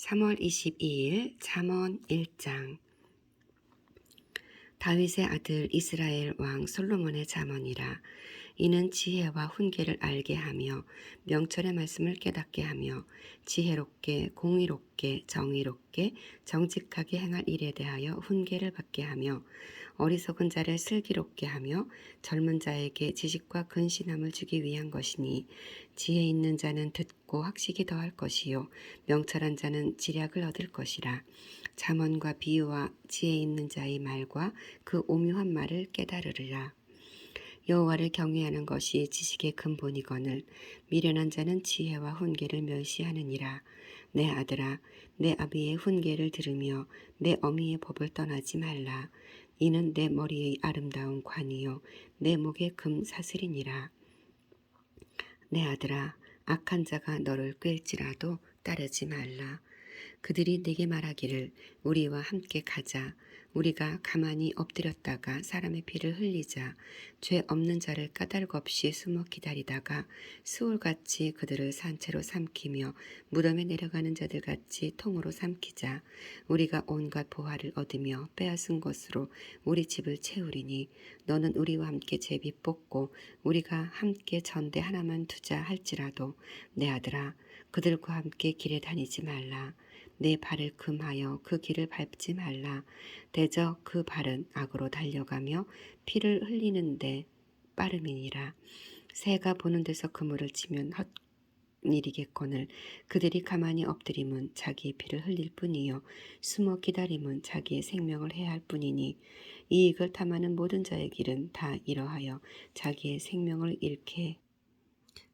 3월 22일 잠언 1장. 다윗의 아들 이스라엘 왕 솔로몬의 잠언이라. 이는 지혜와 훈계를 알게 하며 명철의 말씀을 깨닫게 하며 지혜롭게 공의롭게 정의롭게 정직하게 행할 일에 대하여 훈계를 받게 하며 어리석은 자를 슬기롭게 하며 젊은 자에게 지식과 근신함을 주기 위한 것이니, 지혜 있는 자는 듣고 학식이 더할 것이요 명철한 자는 지략을 얻을 것이라. 잠언과 비유와 지혜 있는 자의 말과 그 오묘한 말을 깨달으리라. 여호와를 경외하는 것이 지식의 근본이거늘 미련한 자는 지혜와 훈계를 멸시하느니라. 내 아들아, 내 아비의 훈계를 들으며 내 어미의 법을 떠나지 말라. 이는 내 머리의 아름다운 관이요 내 목의 금 사슬이니라. 내 아들아, 악한 자가 너를 꾀일지라도 따르지 말라. 그들이 내게 말하기를 우리와 함께 가자. 우리가 가만히 엎드렸다가 사람의 피를 흘리자. 죄 없는 자를 까닭 없이 숨어 기다리다가 수올같이 그들을 산채로 삼키며 무덤에 내려가는 자들같이 통으로 삼키자. 우리가 온갖 보화를 얻으며 빼앗은 것으로 우리 집을 채우리니 너는 우리와 함께 제비 뽑고 우리가 함께 전대 하나만 두자 할지라도 내 아들아, 그들과 함께 길에 다니지 말라. 내 발을 금하여 그 길을 밟지 말라. 대저 그 발은 악으로 달려가며 피를 흘리는데 빠름이니라. 새가 보는 데서 그물을 치면 헛일이겠거늘 그들이 가만히 엎드림은 자기의 피를 흘릴 뿐이요 숨어 기다림은 자기의 생명을 해할 뿐이니, 이익을 탐하는 모든 자의 길은 다 이러하여 자기의 생명을 잃게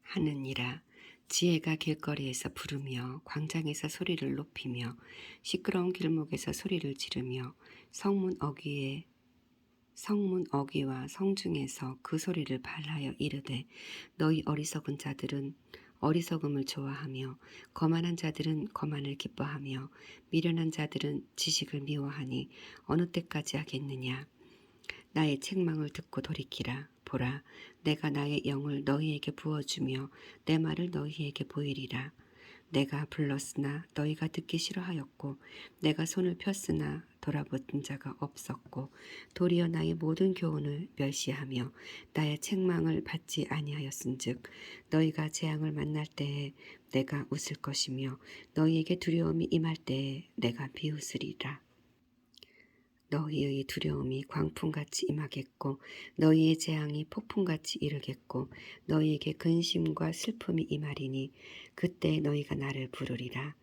하느니라. 지혜가 길거리에서 부르며 광장에서 소리를 높이며 시끄러운 길목에서 소리를 지르며 성문 어귀와 성중에서 그 소리를 발하여 이르되, 너희 어리석은 자들은 어리석음을 좋아하며 거만한 자들은 거만을 기뻐하며 미련한 자들은 지식을 미워하니 어느 때까지 하겠느냐. 나의 책망을 듣고 돌이키라. 보라, 내가 나의 영을 너희에게 부어주며 내 말을 너희에게 보이리라. 내가 불렀으나 너희가 듣기 싫어하였고 내가 손을 폈으나 돌아본 자가 없었고 도리어 나의 모든 교훈을 멸시하며 나의 책망을 받지 아니하였은즉, 너희가 재앙을 만날 때에 내가 웃을 것이며 너희에게 두려움이 임할 때에 내가 비웃으리라. 너희의 두려움이 광풍같이 임하겠고 너희의 재앙이 폭풍같이 이르겠고 너희에게 근심과 슬픔이 임하리니 그때 너희가 나를 부르리라.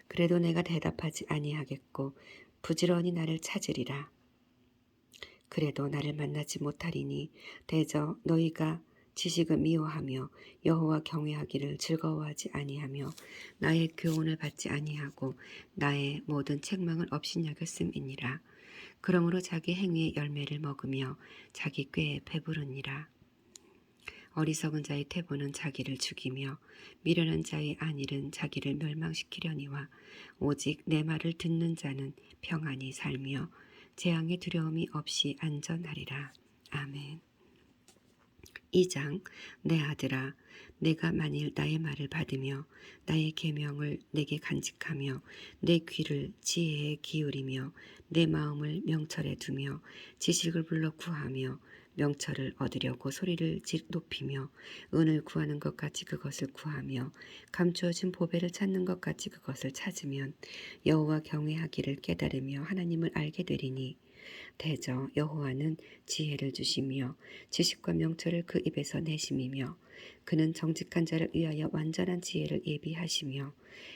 그래도 내가 대답하지 아니하겠고 부지런히 나를 찾으리라. 그래도 나를 만나지 못하리니 대저 너희가 지식을 미워하며 여호와 경외하기를 즐거워하지 아니하며 나의 교훈을 받지 아니하고 나의 모든 책망을 업신여겼음이니라. 그러므로 자기 행위의 열매를 먹으며 자기 꾀에 배부르니라. 어리석은 자의 태보는 자기를 죽이며 미련한 자의 안일은 자기를 멸망시키려니와 오직 내 말을 듣는 자는 평안히 살며 재앙의 두려움이 없이 안전하리라. 아멘. 2장. 내 아들아, 내가 만일 나의 말을 받으며 나의 계명을 내게 간직하며 내 귀를 지혜에 기울이며 내 마음을 명철에 두며 지식을 불러 구하며 명철을 얻으려고 소리를 높이며 은을 구하는 것 같이 그것을 구하며 감추어진 보배를 찾는 것 같이 그것을 찾으면 여호와 경외하기를 깨달으며 하나님을 알게 되리니, 대저 여호와는 지혜를 주시며 지식과 명철을 그 입에서 내심이며 그는 정직한 자를 위하여 완전한 지혜를 예비하시며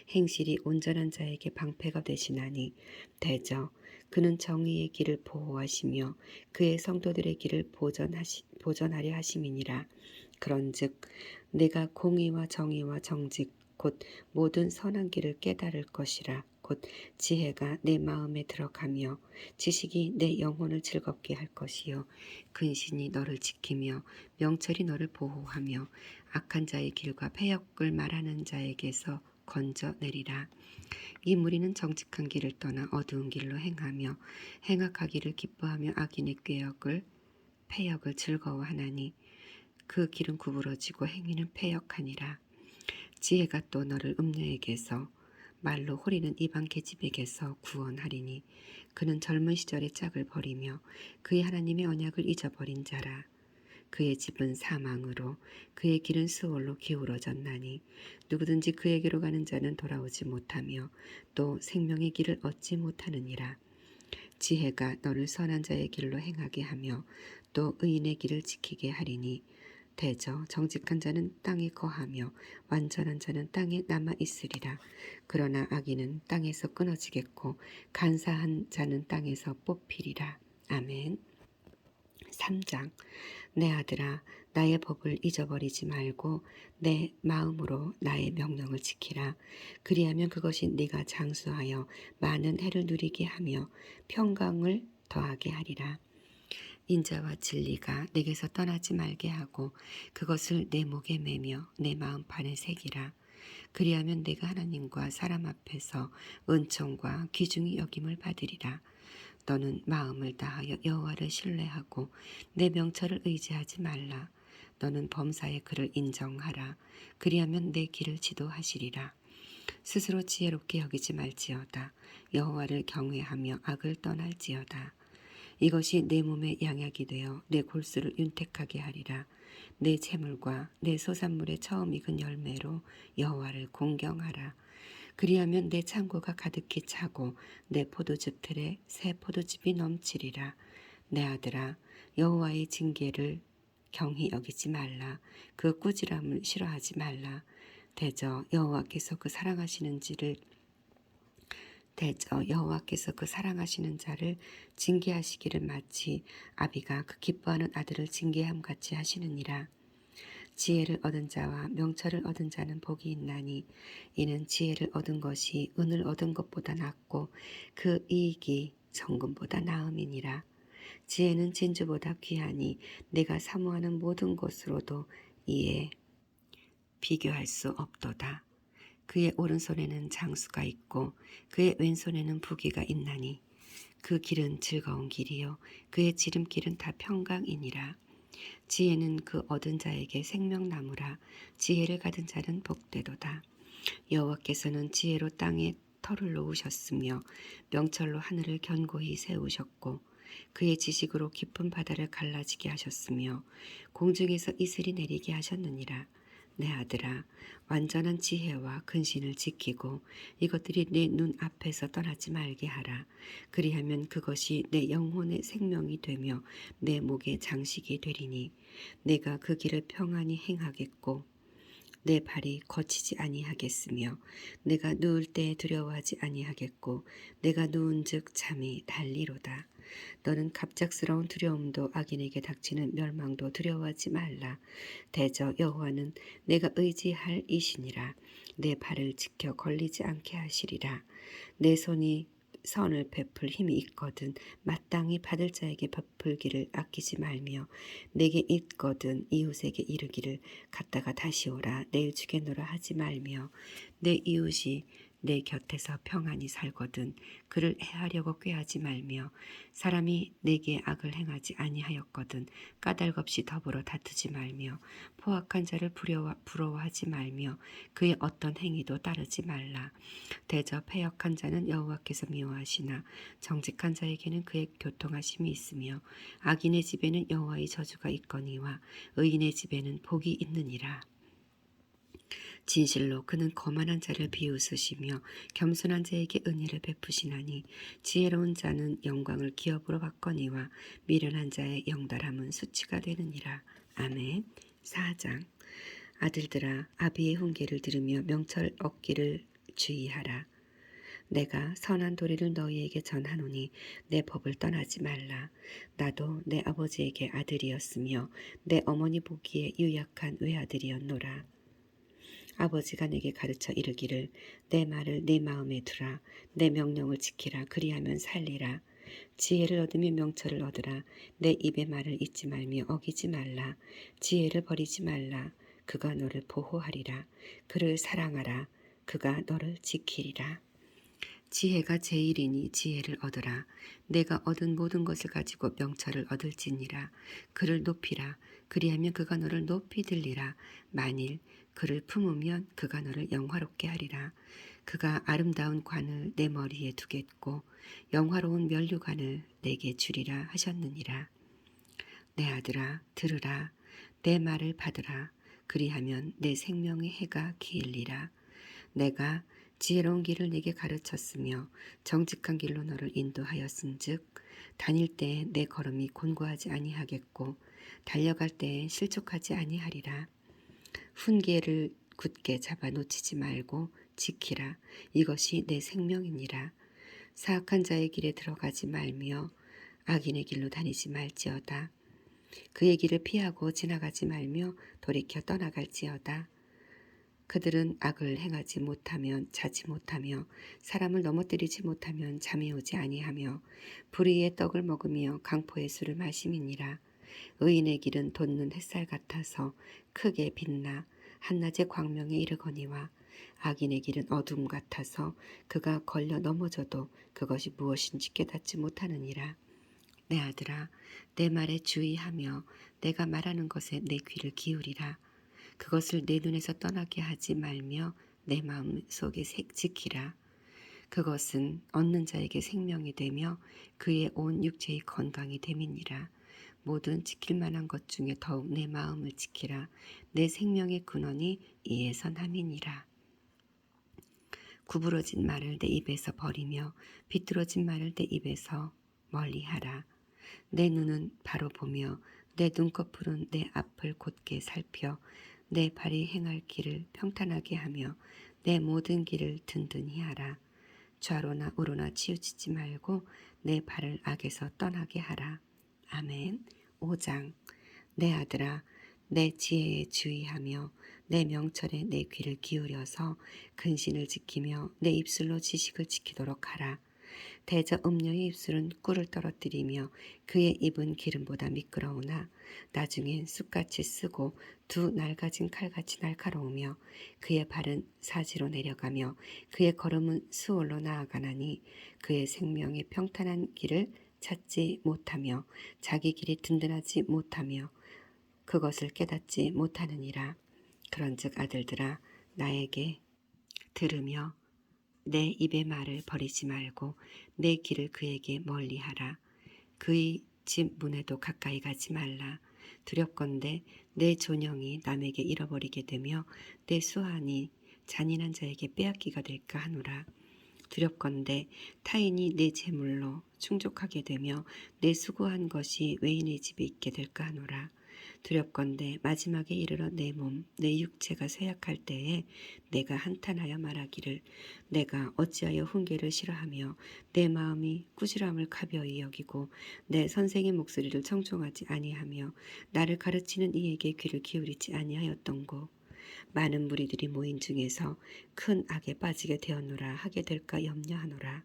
행실이 온전한 자에게 방패가 되시나니, 대저 그는 정의의 길을 보호하시며 그의 성도들의 길을 보전하려 하심이니라. 그런즉 내가 공의와 정의와 정직 곧 모든 선한 길을 깨달을 것이라. 곧 지혜가 내 마음에 들어가며 지식이 내 영혼을 즐겁게 할 것이요 근신이 너를 지키며 명철이 너를 보호하며 악한 자의 길과 패역을 말하는 자에게서 건져내리라. 이 무리는 정직한 길을 떠나 어두운 길로 행하며 행악하기를 기뻐하며 악인의 패역을 즐거워하나니 그 길은 구부러지고 행위는 패역하니라. 지혜가 또 너를 음녀에게서 말로 호리는 이방 계집에게서 구원하리니 그는 젊은 시절의 짝을 버리며 그의 하나님의 언약을 잊어버린 자라. 그의 집은 사망으로 그의 길은 스올로 기울어졌나니 누구든지 그에게로 가는 자는 돌아오지 못하며 또 생명의 길을 얻지 못하느니라. 지혜가 너를 선한 자의 길로 행하게 하며 또 의인의 길을 지키게 하리니 대저 정직한 자는 땅에 거하며 완전한 자는 땅에 남아 있으리라. 그러나 악인은 땅에서 끊어지겠고 간사한 자는 땅에서 뽑히리라. 아멘. 3장. 내 아들아, 나의 법을 잊어버리지 말고 내 마음으로 나의 명령을 지키라. 그리하면 그것이 네가 장수하여 많은 해를 누리게 하며 평강을 더하게 하리라. 인자와 진리가 내게서 떠나지 말게 하고 그것을 내 목에 매며 내 마음판에 새기라. 그리하면 내가 하나님과 사람 앞에서 은총과 귀중히 여김을 받으리라. 너는 마음을 다하여 여호와를 신뢰하고 내 명철을 의지하지 말라. 너는 범사의 그를 인정하라. 그리하면 내 길을 지도하시리라. 스스로 지혜롭게 여기지 말지어다. 여호와를 경외하며 악을 떠날지어다. 이것이 내 몸의 양약이 되어 내 골수를 윤택하게 하리라. 내 재물과 내 소산물의 처음 익은 열매로 여호와를 공경하라. 그리하면 내 창고가 가득히 차고 내 포도즙 틀에 새 포도즙이 넘치리라. 내 아들아, 여호와의 징계를 경히 여기지 말라. 그 꾸지람을 싫어하지 말라. 대저 여호와께서 그 사랑하시는 자를 징계하시기를 마치 아비가 그 기뻐하는 아들을 징계함 같이 하시느니라. 지혜를 얻은 자와 명철을 얻은 자는 복이 있나니 이는 지혜를 얻은 것이 은을 얻은 것보다 낫고 그 이익이 정금보다 나음이니라. 지혜는 진주보다 귀하니 내가 사모하는 모든 것으로도 이에 비교할 수 없도다. 그의 오른손에는 장수가 있고 그의 왼손에는 부귀가 있나니 그 길은 즐거운 길이요 그의 지름길은 다 평강이니라. 지혜는 그 얻은 자에게 생명나무라. 지혜를 가진 자는 복되도다. 여호와께서는 지혜로 땅에 터를 놓으셨으며 명철로 하늘을 견고히 세우셨고 그의 지식으로 깊은 바다를 갈라지게 하셨으며 공중에서 이슬이 내리게 하셨느니라. 내 아들아, 완전한 지혜와 근신을 지키고 이것들이 내 눈 앞에서 떠나지 말게 하라. 그리하면 그것이 내 영혼의 생명이 되며 내 목의 장식이 되리니 내가 그 길을 평안히 행하겠고 내 발이 거치지 아니하겠으며 내가 누울 때 두려워하지 아니하겠고 내가 누운즉 잠이 달리로다. 너는 갑작스러운 두려움도 악인에게 닥치는 멸망도 두려워하지 말라. 대저 여호와는 내가 의지할 이시니라. 내 발을 지켜 걸리지 않게 하시리라. 내 손이 선을 베풀 힘이 있거든 마땅히 받을 자에게 베풀기를 아끼지 말며 내게 있거든 이웃에게 이르기를 갔다가 다시 오라 내일 주겠노라 하지 말며 내 이웃이 내 곁에서 평안히 살거든 그를 해하려고 꾀하지 말며 사람이 내게 악을 행하지 아니하였거든 까닭없이 더불어 다투지 말며 포악한 자를 부러워하지 말며 그의 어떤 행위도 따르지 말라. 대저 패역한 자는 여호와께서 미워하시나 정직한 자에게는 그의 교통하심이 있으며 악인의 집에는 여호와의 저주가 있거니와 의인의 집에는 복이 있느니라. 진실로 그는 거만한 자를 비웃으시며 겸손한 자에게 은혜를 베푸시나니 지혜로운 자는 영광을 기업으로 받거니와 미련한 자의 영달함은 수치가 되느니라. 아멘. 4장. 아들들아, 아비의 훈계를 들으며 명철 얻기를 주의하라. 내가 선한 도리를 너희에게 전하노니 내 법을 떠나지 말라. 나도 내 아버지에게 아들이었으며 내 어머니 보기에 유약한 외아들이었노라. 아버지가 내게 가르쳐 이르기를 내 말을 내 마음에 두라. 내 명령을 지키라. 그리하면 살리라. 지혜를 얻으며 명철을 얻으라. 내 입의 말을 잊지 말며 어기지 말라. 지혜를 버리지 말라. 그가 너를 보호하리라. 그를 사랑하라. 그가 너를 지키리라. 지혜가 제일이니 지혜를 얻으라. 내가 얻은 모든 것을 가지고 명철을 얻을지니라. 그를 높이라. 그리하면 그가 너를 높이 들리라. 만일 그를 품으면 그가 너를 영화롭게 하리라. 그가 아름다운 관을 내 머리에 두겠고 영화로운 면류관을 내게 주리라 하셨느니라. 내 아들아 들으라. 내 말을 받으라. 그리하면 내 생명의 해가 기일리라. 내가 지혜로운 길을 네게 가르쳤으며 정직한 길로 너를 인도하였은즉 다닐 때에 내 걸음이 곤고하지 아니하겠고 달려갈 때에 실족하지 아니하리라. 훈계를 굳게 잡아 놓치지 말고 지키라. 이것이 내 생명이니라. 사악한 자의 길에 들어가지 말며 악인의 길로 다니지 말지어다. 그의 길을 피하고 지나가지 말며 돌이켜 떠나갈지어다. 그들은 악을 행하지 못하면 자지 못하며 사람을 넘어뜨리지 못하면 잠이 오지 아니하며 불의의 떡을 먹으며 강포의 술을 마심이니라. 의인의 길은 돋는 햇살 같아서 크게 빛나 한낮의 광명에 이르거니와 악인의 길은 어둠 같아서 그가 걸려 넘어져도 그것이 무엇인지 깨닫지 못하느니라. 내 아들아 내 말에 주의하며 내가 말하는 것에 내 귀를 기울이라. 그것을 내 눈에서 떠나게 하지 말며 내 마음 속에 지키라. 그것은 얻는 자에게 생명이 되며 그의 온 육체의 건강이 됨이니라. 모든 지킬 만한 것 중에 더욱 내 마음을 지키라. 내 생명의 근원이 이에서 남이니라. 구부러진 말을 내 입에서 버리며 비뚤어진 말을 내 입에서 멀리하라. 내 눈은 바로 보며 내 눈꺼풀은 내 앞을 곧게 살펴 내 발이 행할 길을 평탄하게 하며 내 모든 길을 든든히 하라. 좌로나 우로나 치우치지 말고 내 발을 악에서 떠나게 하라. 아멘. 5장. 내 아들아 내 지혜에 주의하며 내 명철에 내 귀를 기울여서 근신을 지키며 내 입술로 지식을 지키도록 하라. 대저 음녀의 입술은 꿀을 떨어뜨리며 그의 입은 기름보다 미끄러우나 나중엔 쑥같이 쓰고 두 낡아진 칼같이 날카로우며 그의 발은 사지로 내려가며 그의 걸음은 수월로 나아가나니 그의 생명의 평탄한 길을 찾지 못하며 자기 길이 든든하지 못하며 그것을 깨닫지 못하느니라. 그런즉 아들들아 나에게 들으며 내 입의 말을 버리지 말고 내 길을 그에게 멀리하라. 그의 집 문에도 가까이 가지 말라. 두렵건대 내 존영이 남에게 잃어버리게 되며 내 수완이 잔인한 자에게 빼앗기가 될까 하노라. 두렵건대 타인이 내 재물로 충족하게 되며 내 수고한 것이 외인의 집에 있게 될까 하노라. 두렵건대 마지막에 이르러 내 몸, 내 육체가 쇠약할 때에 내가 한탄하여 말하기를 내가 어찌하여 훈계를 싫어하며 내 마음이 꾸지람을 가벼이 여기고 내 선생의 목소리를 청종하지 아니하며 나를 가르치는 이에게 귀를 기울이지 아니하였던고. 많은 무리들이 모인 중에서 큰 악에 빠지게 되었노라 하게 될까 염려하노라.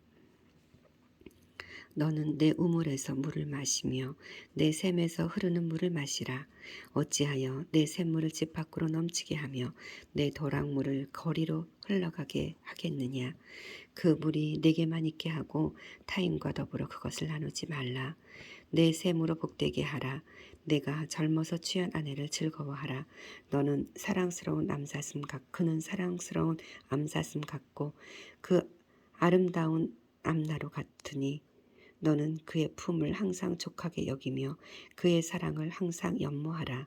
너는 내 우물에서 물을 마시며 내 샘에서 흐르는 물을 마시라. 어찌하여 내 샘물을 집 밖으로 넘치게 하며 내 도랑물을 거리로 흘러가게 하겠느냐. 그 물이 내게만 있게 하고 타인과 더불어 그것을 나누지 말라. 내 샘으로 복되게 하라. 내가 젊어서 취한 아내를 즐거워하라. 너는 사랑스러운 암사슴 그는 사랑스러운 암사슴 같고 그 아름다운 암나루 같으니 너는 그의 품을 항상 족하게 여기며 그의 사랑을 항상 연모하라.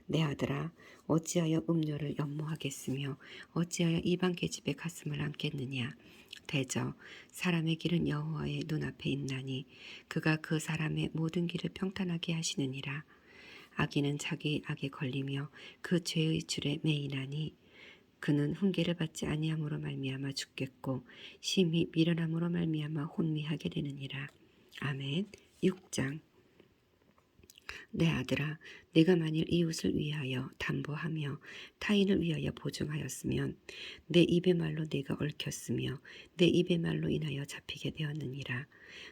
내 아들아 어찌하여 음료를 연모하겠으며 어찌하여 이방 계집의 가슴을 안겠느냐. 대저 사람의 길은 여호와의 눈앞에 있나니 그가 그 사람의 모든 길을 평탄하게 하시느니라. 악인은 자기 악에 걸리며 그 죄의 줄에 매이나니 그는 훈계를 받지 아니함으로 말미암아 죽겠고 심히 미련함으로 말미암아 혼미하게 되느니라. 아멘. 6장. 내 아들아 내가 만일 이웃을 위하여 담보하며 타인을 위하여 보증하였으면 내 입의 말로 내가 얽혔으며 내 입의 말로 인하여 잡히게 되었느니라.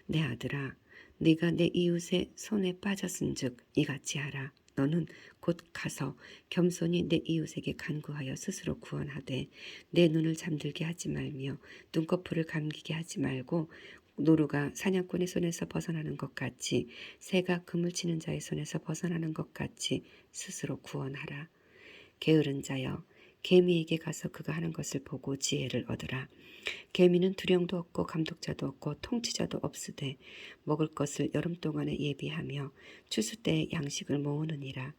내 아들아 네가 내 이웃의 손에 빠졌은즉 이같이 하라. 너는 곧 가서 겸손히 내 이웃에게 간구하여 스스로 구원하되 내 눈을 잠들게 하지 말며 눈꺼풀을 감기게 하지 말고 노루가 사냥꾼의 손에서 벗어나는 것 같이 새가 그물 치는 자의 손에서 벗어나는 것 같이 스스로 구원하라. 게으른 자여 개미에게 가서 그가 하는 것을 보고 지혜를 얻으라. 개미는 두령도 없고 감독자도 없고 통치자도 없으되 먹을 것을 여름 동안에 예비하며 추수 때에 양식을 모으느니라.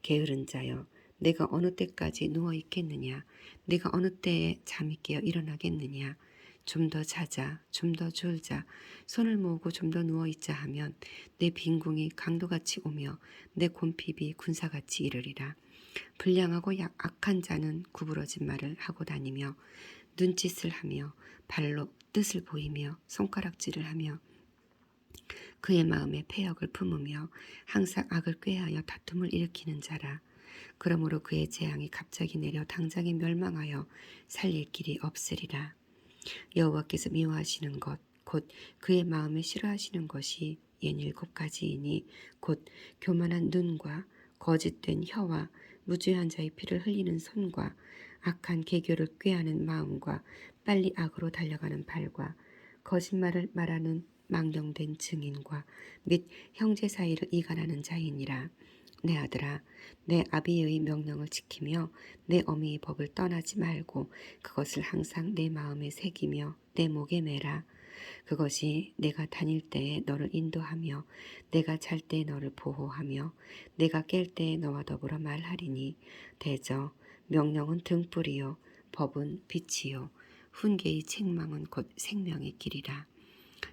게으른 자여, 내가 어느 때까지 누워 있겠느냐? 내가 어느 때에 잠이 깨어 일어나겠느냐? 좀 더 자자, 좀 더 졸자, 손을 모으고 좀 더 누워 있자 하면 내 빈궁이 강도같이 오며 내 곰핍이 군사같이 이르리라. 불량하고 악한 자는 구부러진 말을 하고 다니며 눈짓을 하며 발로 뜻을 보이며 손가락질을 하며 그의 마음에 패역을 품으며 항상 악을 꾀하여 다툼을 일으키는 자라. 그러므로 그의 재앙이 갑자기 내려 당장에 멸망하여 살릴 길이 없으리라. 여호와께서 미워하시는 것 곧 그의 마음에 싫어하시는 것이 옌 7가지이니 곧 교만한 눈과 거짓된 혀와 무죄한 자의 피를 흘리는 손과 악한 계교를 꾀하는 마음과 빨리 악으로 달려가는 발과 거짓말을 말하는 망령된 증인과 및 형제 사이를 이간하는 자이니라. 내 아들아, 내 아비의 명령을 지키며 내 어미의 법을 떠나지 말고 그것을 항상 내 마음에 새기며 내 목에 매라. 그것이 내가 다닐 때에 너를 인도하며 내가 잘 때에 너를 보호하며 내가 깰 때에 너와 더불어 말하리니 대저 명령은 등불이요 법은 빛이요 훈계의 책망은 곧 생명의 길이라.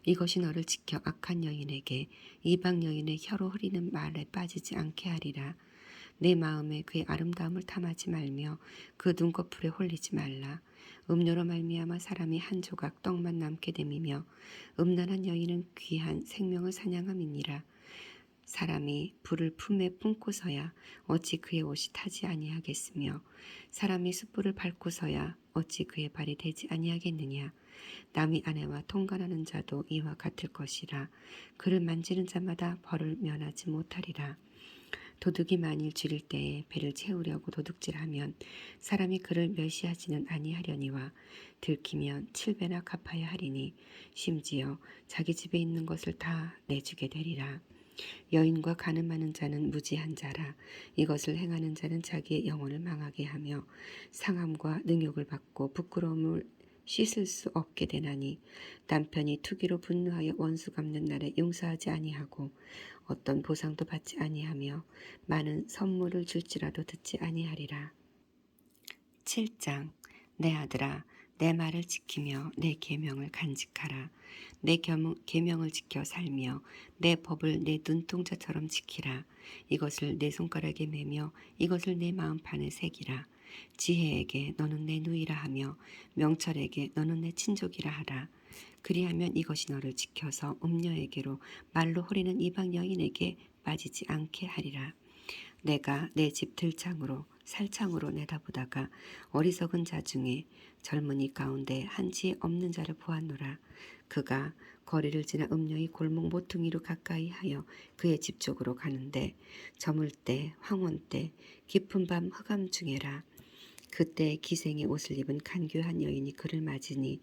이것이 너를 지켜 악한 여인에게 이방 여인의 혀로 흐리는 말에 빠지지 않게 하리라. 내 마음에 그의 아름다움을 탐하지 말며 그 눈꺼풀에 홀리지 말라. 음료로 말미암아 사람이 한 조각 떡만 남게 됨이며 음란한 여인은 귀한 생명을 사냥함이니라. 사람이 불을 품에 품고서야 어찌 그의 옷이 타지 아니하겠으며 사람이 숯불을 밟고서야 어찌 그의 발이 되지 아니하겠느냐. 남의 아내와 통관하는 자도 이와 같을 것이라. 그를 만지는 자마다 벌을 면하지 못하리라. 도둑이 만일 줄일 때에 배를 채우려고 도둑질하면 사람이 그를 멸시하지는 아니하려니와 들키면 7배나 갚아야 하리니 심지어 자기 집에 있는 것을 다 내주게 되리라. 여인과 가늠하는 자는 무지한 자라. 이것을 행하는 자는 자기의 영혼을 망하게 하며 상함과 능욕을 받고 부끄러움을 씻을 수 없게 되나니 남편이 투기로 분노하여 원수 갚는 날에 용서하지 아니하고 어떤 보상도 받지 아니하며 많은 선물을 줄지라도 듣지 아니하리라. 7장. 내 아들아, 내 말을 지키며 내 계명을 간직하라. 내 계명을 지켜 살며 내 법을 내 눈동자처럼 지키라. 이것을 내 손가락에 매며 이것을 내 마음판에 새기라. 지혜에게 너는 내 누이라 하며 명철에게 너는 내 친족이라 하라. 그리하면 이것이 너를 지켜서 음녀에게로 말로 호리는 이방 여인에게 빠지지 않게 하리라. 내가 내 집 들창으로 살창으로 내다보다가 어리석은 자 중에 젊은이 가운데 한지에 없는 자를 보았노라. 그가 거리를 지나 음녀의 골목 모퉁이로 가까이 하여 그의 집 쪽으로 가는데 저물 때 황혼 때 깊은 밤 흑암 중에라. 그때 기생의 옷을 입은 간교한 여인이 그를 맞으니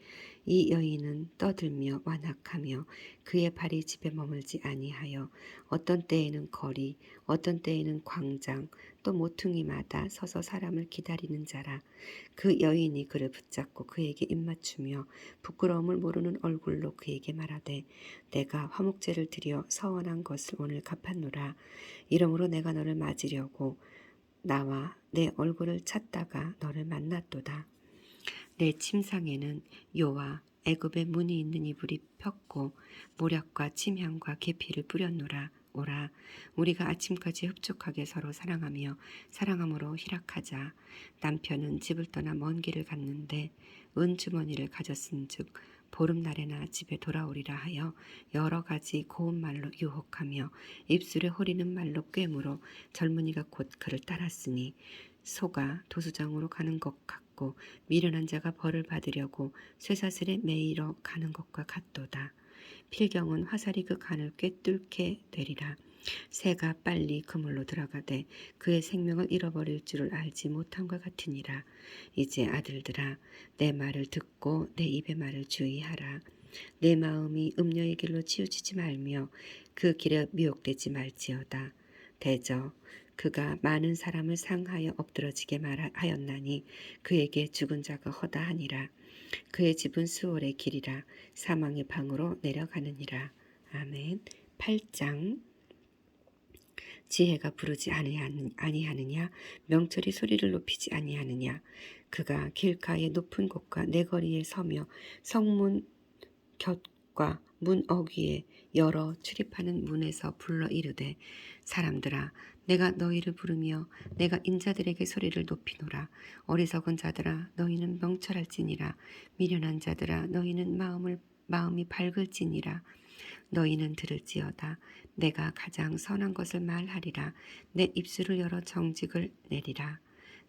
이 여인은 떠들며 완악하며 그의 발이 집에 머물지 아니하여 어떤 때에는 거리 어떤 때에는 광장 또 모퉁이마다 서서 사람을 기다리는 자라. 그 여인이 그를 붙잡고 그에게 입맞추며 부끄러움을 모르는 얼굴로 그에게 말하되 내가 화목제를 드려 서원한 것을 오늘 갚았노라. 이러므로 내가 너를 맞으려고 나와 내 얼굴을 찾다가 너를 만났도다. 내 침상에는 요와 애굽의 문이 있는 이불이 폈고 모략과 침향과 계피를 뿌렸노라. 오라, 우리가 아침까지 흡족하게 서로 사랑하며 사랑함으로 희락하자. 남편은 집을 떠나 먼 길을 갔는데 은주머니를 가졌은즉 보름날에나 집에 돌아오리라 하여 여러 가지 고운 말로 유혹하며 입술에 호리는 말로 꿰물어 젊은이가 곧 그를 따랐으니 소가 도수장으로 가는 것 같고 미련한 자가 벌을 받으려고 쇠사슬에 매이러 가는 것과 같도다. 필경은 화살이 그 간을 꿰뚫게 되리라. 새가 빨리 그물로 들어가되 그의 생명을 잃어버릴 줄을 알지 못함과 같으니라. 이제 아들들아, 내 말을 듣고 내 입의 말을 주의하라. 내 마음이 음녀의 길로 치우치지 말며 그 길에 미혹되지 말지어다. 대저 그가 많은 사람을 상하여 엎드러지게 말하였나니 그에게 죽은 자가 허다하니라. 그의 집은 수월의 길이라 사망의 방으로 내려가느니라. 아멘. 8장. 지혜가 부르지 아니하느냐, 명철이 소리를 높이지 아니하느냐. 그가 길가의 높은 곳과 내거리에 서며 성문 곁과 문 어귀에 열어 출입하는 문에서 불러 이르되, 사람들아, 내가 너희를 부르며 내가 인자들에게 소리를 높이노라. 어리석은 자들아, 너희는 명철할지니라. 미련한 자들아, 너희는 마음이 밝을지니라. 너희는 들을지어다. 내가 가장 선한 것을 말하리라. 내 입술을 열어 정직을 내리라.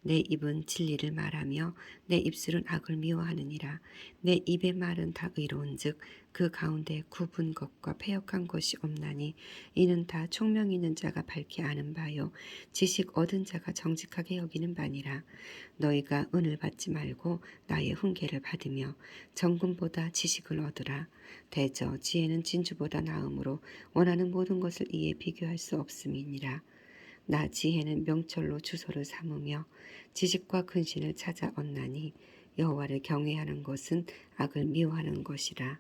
내 입은 진리를 말하며 내 입술은 악을 미워하느니라. 내 입의 말은 다 의로운즉 그 가운데 굽은 것과 패역한 것이 없나니 이는 다 총명 있는 자가 밝히 아는 바요 지식 얻은 자가 정직하게 여기는 바니라. 너희가 은을 받지 말고 나의 훈계를 받으며 정금보다 지식을 얻으라. 대저 지혜는 진주보다 나음으로 원하는 모든 것을 이에 비교할 수 없음이니라. 나 지혜는 명철로 주소를 삼으며 지식과 근신을 찾아 얻나니 여호와를 경외하는 것은 악을 미워하는 것이라.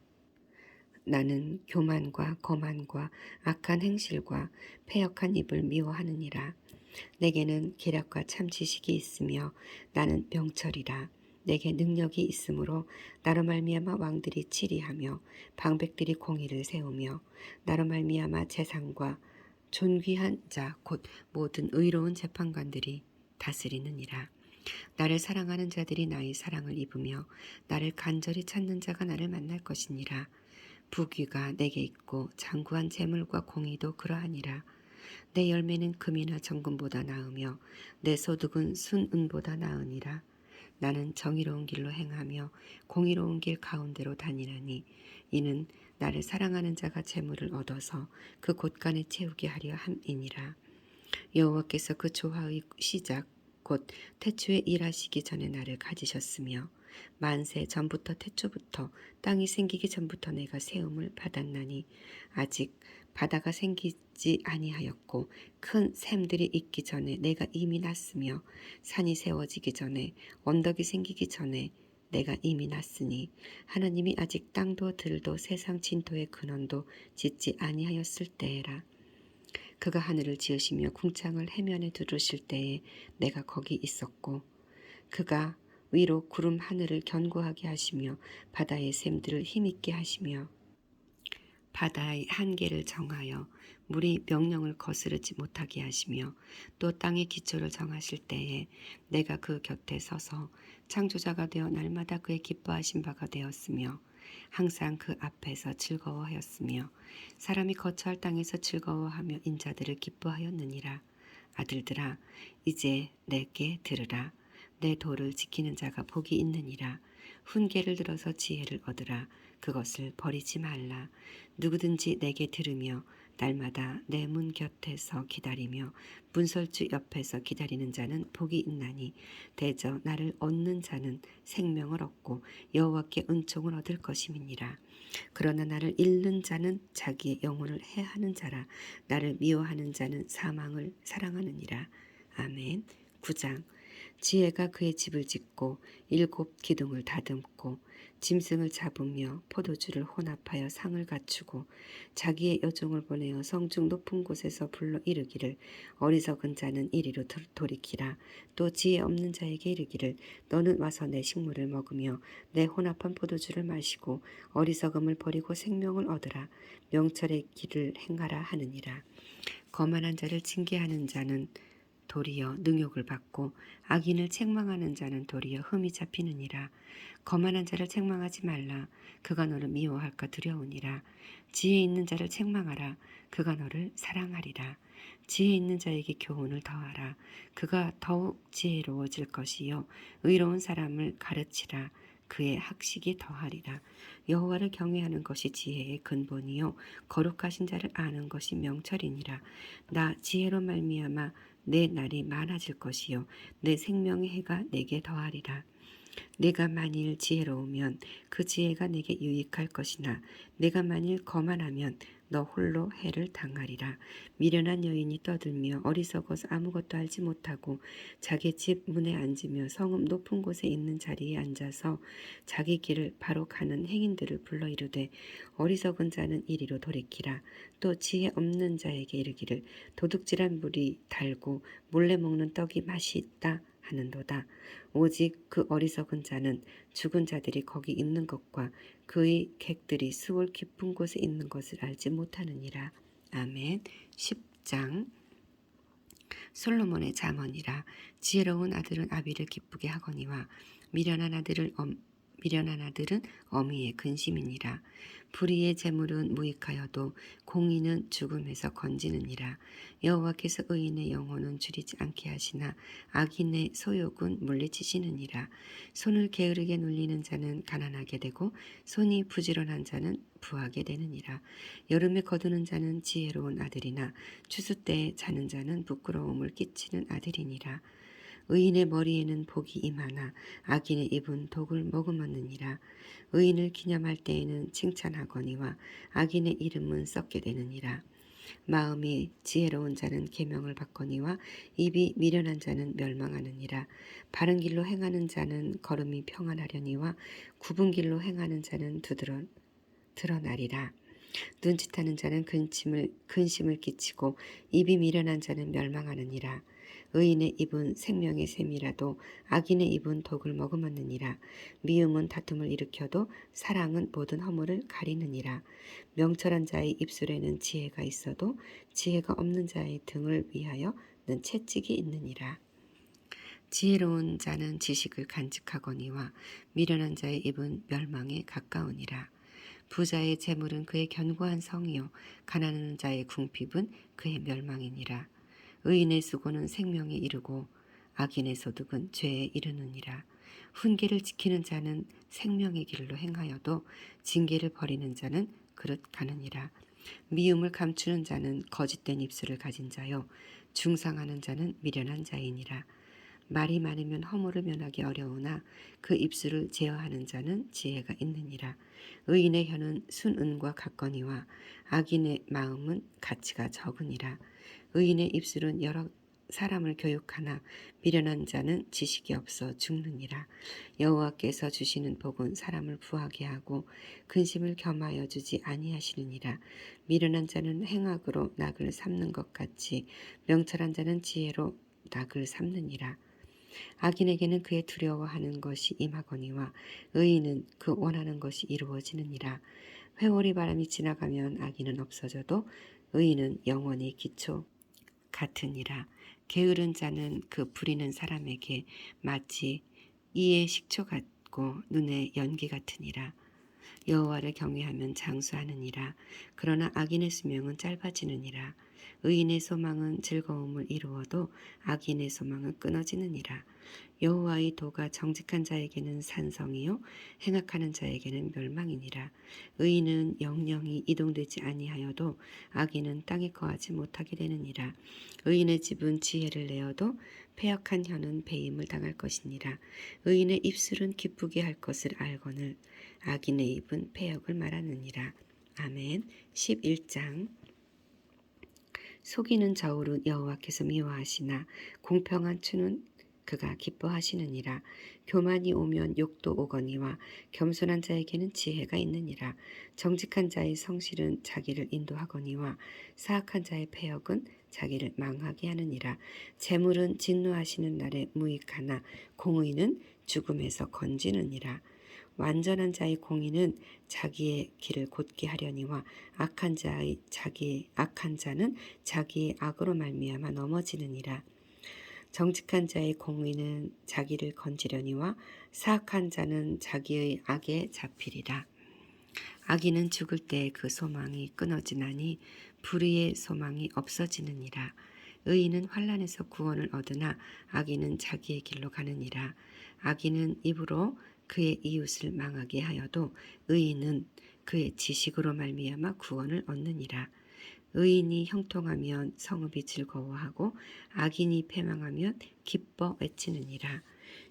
나는 교만과 거만과 악한 행실과 패역한 입을 미워하느니라. 내게는 계략과 참 지식이 있으며 나는 명철이라. 내게 능력이 있으므로 나로 말미암아 왕들이 치리하며 방백들이 공의를 세우며 나로 말미암아 재상과 존귀한 자 곧 모든 의로운 재판관들이 다스리느니라. 나를 사랑하는 자들이 나의 사랑을 입으며 나를 간절히 찾는 자가 나를 만날 것이니라. 부귀가 내게 있고 장구한 재물과 공의도 그러하니라. 내 열매는 금이나 정금보다 나으며 내 소득은 순은보다 나으니라. 나는 정의로운 길로 행하며 공의로운 길 가운데로 다니나니 이는 나를 사랑하는 자가 재물을 얻어서 그 곳간에 채우게 하려 함이니라. 여호와께서 그 조화의 시작 곧 태초에 일하시기 전에 나를 가지셨으며 만세 전부터 태초부터 땅이 생기기 전부터 내가 세움을 받았나니 아직 바다가 생기지 아니하였고 큰 샘들이 있기 전에 내가 이미 났으며 산이 세워지기 전에 언덕이 생기기 전에 내가 이미 났으니 하나님이 아직 땅도 들도 세상 진토의 근원도 짓지 아니하였을 때에라. 그가 하늘을 지으시며 궁창을 해면에 두르실 때에 내가 거기 있었고 그가 위로 구름 하늘을 견고하게 하시며 바다의 샘들을 힘있게 하시며 바다의 한계를 정하여 물이 명령을 거스르지 못하게 하시며 또 땅의 기초를 정하실 때에 내가 그 곁에 서서 창조자가 되어 날마다 그의 기뻐하신 바가 되었으며 항상 그 앞에서 즐거워하였으며 사람이 거처할 땅에서 즐거워하며 인자들을 기뻐하였느니라. 아들들아, 이제 내게 들으라. 내 도를 지키는 자가 복이 있느니라. 훈계를 들어서 지혜를 얻으라. 그것을 버리지 말라. 누구든지 내게 들으며 날마다 내 문 곁에서 기다리며 문설주 옆에서 기다리는 자는 복이 있나니 대저 나를 얻는 자는 생명을 얻고 여호와께 은총을 얻을 것임이니라. 그러나 나를 잃는 자는 자기의 영혼을 해하는 자라. 나를 미워하는 자는 사망을 사랑하느니라. 아멘. 9장. 지혜가 그의 집을 짓고 7 기둥을 다듬고 짐승을 잡으며 포도주를 혼합하여 상을 갖추고 자기의 여종을 보내어 성중 높은 곳에서 불러 이르기를 어리석은 자는 이리로 돌이키라. 또 지혜 없는 자에게 이르기를 너는 와서 내 식물을 먹으며 내 혼합한 포도주를 마시고 어리석음을 버리고 생명을 얻으라. 명철의 길을 행하라 하느니라. 거만한 자를 징계하는 자는 도리어 능욕을 받고 악인을 책망하는 자는 도리어 흠이 잡히느니라. 거만한 자를 책망하지 말라. 그가 너를 미워할까 두려우니라. 지혜 있는 자를 책망하라. 그가 너를 사랑하리라. 지혜 있는 자에게 교훈을 더하라. 그가 더욱 지혜로워질 것이요 의로운 사람을 가르치라. 그의 학식이 더하리라. 여호와를 경외하는 것이 지혜의 근본이요 거룩하신 자를 아는 것이 명철이니라. 나 지혜로 말미암아 내 날이 많아질 것이요 내 생명의 해가 내게 더하리라. 내가 만일 지혜로우면 그 지혜가 내게 유익할 것이나 내가 만일 거만하면 너 홀로 해를 당하리라. 미련한 여인이 떠들며 어리석어서 아무것도 알지 못하고 자기 집 문에 앉으며 성읍 높은 곳에 있는 자리에 앉아서 자기 길을 바로 가는 행인들을 불러 이르되 어리석은 자는 이리로 돌이키라. 또 지혜 없는 자에게 이르기를 도둑질한 물이 달고 몰래 먹는 떡이 맛이 있다 하는도다. 오직 그 어리석은 자는 죽은 자들이 거기 있는 것과 그의 객들이 수월 깊은 곳에 있는 것을 알지 못하느니라. 아멘. 10장 솔로몬의 잠언이라. 지혜로운 아들은 아비를 기쁘게 하거니와 미련한 아들은 어미의 근심이니라. 불의의 재물은 무익하여도 공의는 죽음에서 건지느니라. 여호와께서 의인의 영혼은 줄이지 않게 하시나 악인의 소욕은 물리치시느니라. 손을 게으르게 눌리는 자는 가난하게 되고 손이 부지런한 자는 부하게 되느니라. 여름에 거두는 자는 지혜로운 아들이나 추수 때에 자는 자는 부끄러움을 끼치는 아들이니라. 의인의 머리에는 복이 임하나 악인의 입은 독을 머금었느니라. 의인을 기념할 때에는 칭찬하거니와 악인의 이름은 썩게 되느니라. 마음이 지혜로운 자는 계명을 받거니와 입이 미련한 자는 멸망하느니라. 바른 길로 행하는 자는 걸음이 평안하려니와 굽은 길로 행하는 자는 드러나리라. 눈짓하는 자는 근심을 끼치고 입이 미련한 자는 멸망하느니라. 의인의 입은 생명의 샘이라도 악인의 입은 독을 머금었느니라. 미움은 다툼을 일으켜도 사랑은 모든 허물을 가리느니라. 명철한 자의 입술에는 지혜가 있어도 지혜가 없는 자의 등을 위하여는 채찍이 있느니라. 지혜로운 자는 지식을 간직하거니와 미련한 자의 입은 멸망에 가까우니라. 부자의 재물은 그의 견고한 성이요 가난한 자의 궁핍은 그의 멸망이니라. 의인의 수고는 생명에 이르고 악인의 소득은 죄에 이르느니라. 훈계를 지키는 자는 생명의 길로 행하여도 징계를 버리는 자는 그릇 가느니라. 미움을 감추는 자는 거짓된 입술을 가진 자요 중상하는 자는 미련한 자이니라. 말이 많으면 허물을 면하기 어려우나 그 입술을 제어하는 자는 지혜가 있느니라. 의인의 혀는 순은과 같거니와 악인의 마음은 가치가 적으니라. 의인의 입술은 여러 사람을 교육하나 미련한 자는 지식이 없어 죽느니라. 여호와께서 주시는 복은 사람을 부하게 하고 근심을 겸하여 주지 아니하시느니라. 미련한 자는 행악으로 낙을 삼는 것 같이 명철한 자는 지혜로 낙을 삼느니라. 악인에게는 그의 두려워하는 것이 임하거니와 의인은 그 원하는 것이 이루어지느니라. 회오리 바람이 지나가면 악인은 없어져도 의인은 영원히 기초 같으니라. 게으른 자는 그 부리는 사람에게 마치 이의 식초 같고 눈의 연기 같으니라. 여호와를 경외하면 장수하느니라. 그러나 악인의 수명은 짧아지느니라. 의인의 소망은 즐거움을 이루어도 악인의 소망은 끊어지느니라. 여호와의 도가 정직한 자에게는 산성이요 행악하는 자에게는 멸망이니라. 의인은 영영이 이동되지 아니하여도 악인은 땅에 거하지 못하게 되느니라. 의인의 집은 지혜를 내어도 패역한 혀는 배임을 당할 것이니라. 의인의 입술은 기쁘게 할 것을 알거늘 악인의 입은 패역을 말하느니라. 아멘. 11장 속이는 저울은 여호와께서 미워하시나 공평한 추는 그가 기뻐하시느니라. 교만이 오면 욕도 오거니와 겸손한 자에게는 지혜가 있느니라. 정직한 자의 성실은 자기를 인도하거니와 사악한 자의 패역은 자기를 망하게 하느니라. 재물은 진노하시는 날에 무익하나 공의는 죽음에서 건지느니라. 완전한 자의 공의는 자기의 길을 곧게 하려니와 악한 자는 자기의 악으로 말미암아 넘어지느니라. 정직한 자의 공의는 자기를 건지려니와 사악한 자는 자기의 악에 잡히리라. 악인은 죽을 때 그 소망이 끊어지나니 불의의 소망이 없어지느니라. 의인은 환난에서 구원을 얻으나 악인은 자기의 길로 가느니라. 악인은 입으로 그의 이웃을 망하게 하여도 의인은 그의 지식으로 말미암아 구원을 얻느니라. 의인이 형통하면 성읍이 즐거워하고 악인이 패망하면 기뻐 외치느니라.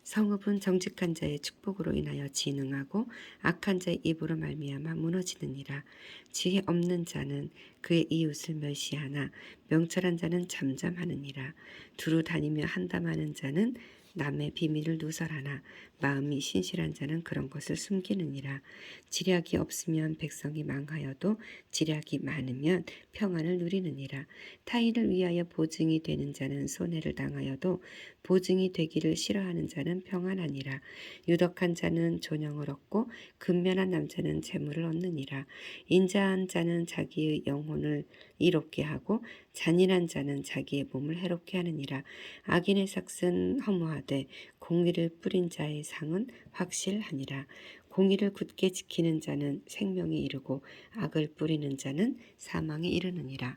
성읍은 정직한 자의 축복으로 인하여 진흥하고 악한 자의 입으로 말미암아 무너지느니라. 지혜 없는 자는 그의 이웃을 멸시하나 명철한 자는 잠잠하느니라. 두루 다니며 한담하는 자는 남의 비밀을 누설하나 마음이 신실한 자는 그런 것을 숨기느니라. 지략이 없으면 백성이 망하여도 지략이 많으면 평안을 누리느니라. 타인을 위하여 보증이 되는 자는 손해를 당하여도 보증이 되기를 싫어하는 자는 평안하니라. 유덕한 자는 존영을 얻고 근면한 남자는 재물을 얻느니라. 인자한 자는 자기의 영혼을 이롭게 하고 잔인한 자는 자기의 몸을 해롭게 하느니라. 악인의 삭은 허무하되 공의를 뿌린 자의 상은 확실하니라. 공의를 굳게 지키는 자는 생명에 이르고 악을 뿌리는 자는 사망에 이르느니라.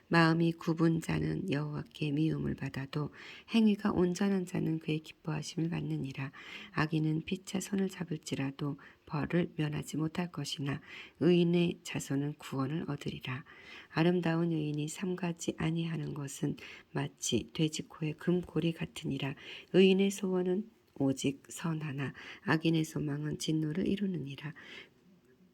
마음이 굽은 자는 여호와께 미움을 받아도 행위가 온전한 자는 그의 기뻐하심을 받느니라. 악인은 피차 손을 잡을지라도 벌을 면하지 못할 것이나 의인의 자손은 구원을 얻으리라. 아름다운 여인이 삼가지 아니하는 것은 마치 돼지코의 금고리 같으니라. 의인의 소원은 오직 선하나 악인의 소망은 진노를 이루느니라.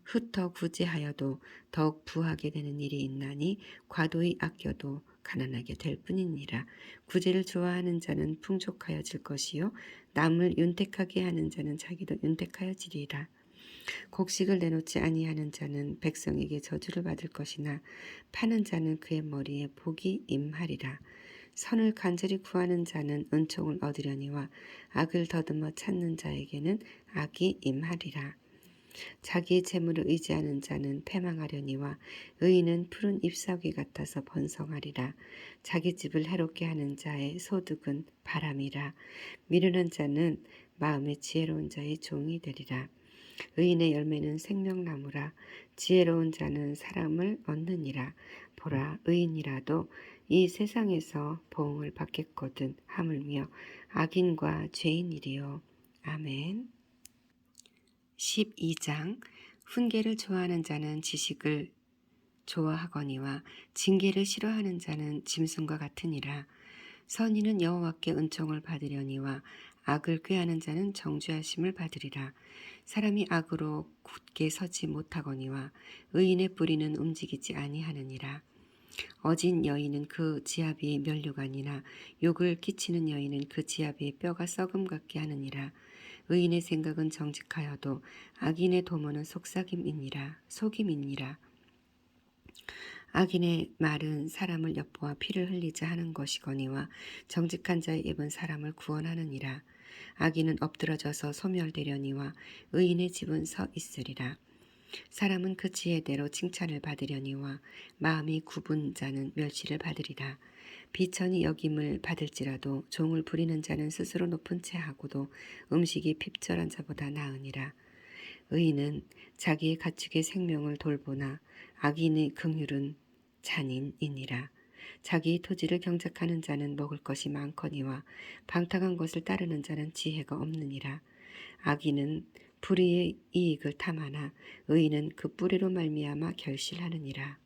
흩어 구제하여도 더욱 부하게 되는 일이 있나니 과도히 아껴도 가난하게 될 뿐이니라. 구제를 좋아하는 자는 풍족하여질 것이요 남을 윤택하게 하는 자는 자기도 윤택하여지리라. 곡식을 내놓지 아니하는 자는 백성에게 저주를 받을 것이나 파는 자는 그의 머리에 복이 임하리라. 선을 간절히 구하는 자는 은총을 얻으려니와 악을 더듬어 찾는 자에게는 악이 임하리라. 자기의 재물을 의지하는 자는 패망하려니와 의인은 푸른 잎사귀 같아서 번성하리라. 자기 집을 해롭게 하는 자의 소득은 바람이라. 미련한 자는 마음에 지혜로운 자의 종이 되리라. 의인의 열매는 생명나무라. 지혜로운 자는 사람을 얻느니라. 보라, 의인이라도 이 세상에서 보응을 받겠거든 하물며 악인과 죄인이리요. 아멘. 12장. 훈계를 좋아하는 자는 지식을 좋아하거니와 징계를 싫어하는 자는 짐승과 같으니라. 선인은 여호와께 은총을 받으려니와 악을 꾀하는 자는 정죄하심을 받으리라. 사람이 악으로 굳게 서지 못하거니와 의인의 뿌리는 움직이지 아니하느니라. 어진 여인은 그 지아비의 면류관이나 욕을 끼치는 여인은 그 지아비의 뼈가 썩음 같게 하느니라. 의인의 생각은 정직하여도 악인의 도모는 속임이니라. 악인의 말은 사람을 엿보아 피를 흘리자 하는 것이거니와 정직한 자의 입은 사람을 구원하느니라. 악인은 엎드러져서 소멸되려니와 의인의 집은 서 있으리라. 사람은 그 지혜대로 칭찬을 받으려니와 마음이 굽은 자는 멸시를 받으리라. 비천이 여김을 받을지라도 종을 부리는 자는 스스로 높은 채 하고도 음식이 핍절한 자보다 나으니라. 의인은 자기의 가축의 생명을 돌보나 악인의 긍휼은 잔인이니라. 자기의 토지를 경작하는 자는 먹을 것이 많거니와 방탕한 것을 따르는 자는 지혜가 없느니라. 악인은 불의의 이익을 탐하나 의인은 그 뿌리로 말미암아 결실하느니라.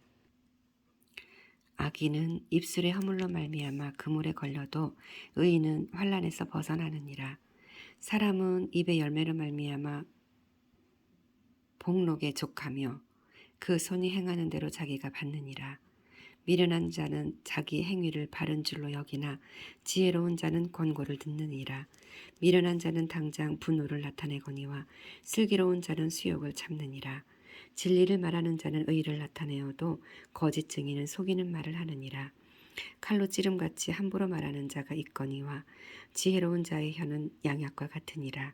악인은 입술의 허물로 말미암아 그물에 걸려도 의인은 환난에서 벗어나느니라. 사람은 입의 열매로 말미암아 복록에 족하며 그 손이 행하는 대로 자기가 받느니라. 미련한 자는 자기 행위를 바른 줄로 여기나 지혜로운 자는 권고를 듣느니라. 미련한 자는 당장 분노를 나타내거니와 슬기로운 자는 수욕을 참느니라. 진리를 말하는 자는 의를 나타내어도 거짓 증인은 속이는 말을 하느니라. 칼로 찌름같이 함부로 말하는 자가 있거니와 지혜로운 자의 혀는 양약과 같으니라.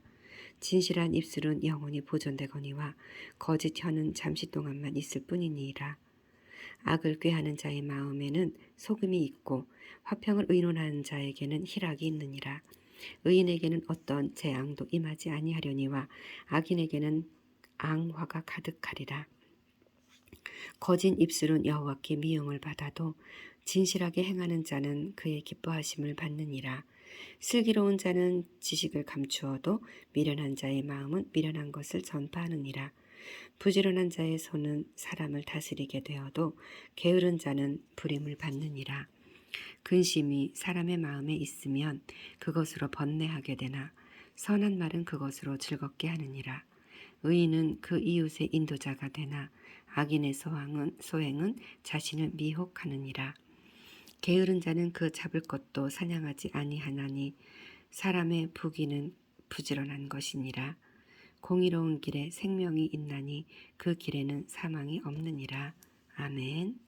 진실한 입술은 영원히 보존되거니와 거짓 혀는 잠시 동안만 있을 뿐이니라. 악을 꾀하는 자의 마음에는 속음이 있고 화평을 의논하는 자에게는 희락이 있느니라. 의인에게는 어떤 재앙도 임하지 아니하려니와 악인에게는 앙화가 가득하리라. 거짓 입술은 여호와께 미움을 받아도 진실하게 행하는 자는 그의 기뻐하심을 받느니라. 슬기로운 자는 지식을 감추어도 미련한 자의 마음은 미련한 것을 전파하느니라. 부지런한 자의 손은 사람을 다스리게 되어도 게으른 자는 불임을 받느니라. 근심이 사람의 마음에 있으면 그것으로 번뇌하게 되나 선한 말은 그것으로 즐겁게 하느니라. 의인은 그 이웃의 인도자가 되나 악인의 소행은 자신을 미혹하느니라. 게으른 자는 그 잡을 것도 사냥하지 아니하나니 사람의 부귀는 부지런한 것이니라. 공의로운 길에 생명이 있나니 그 길에는 사망이 없느니라. 아멘.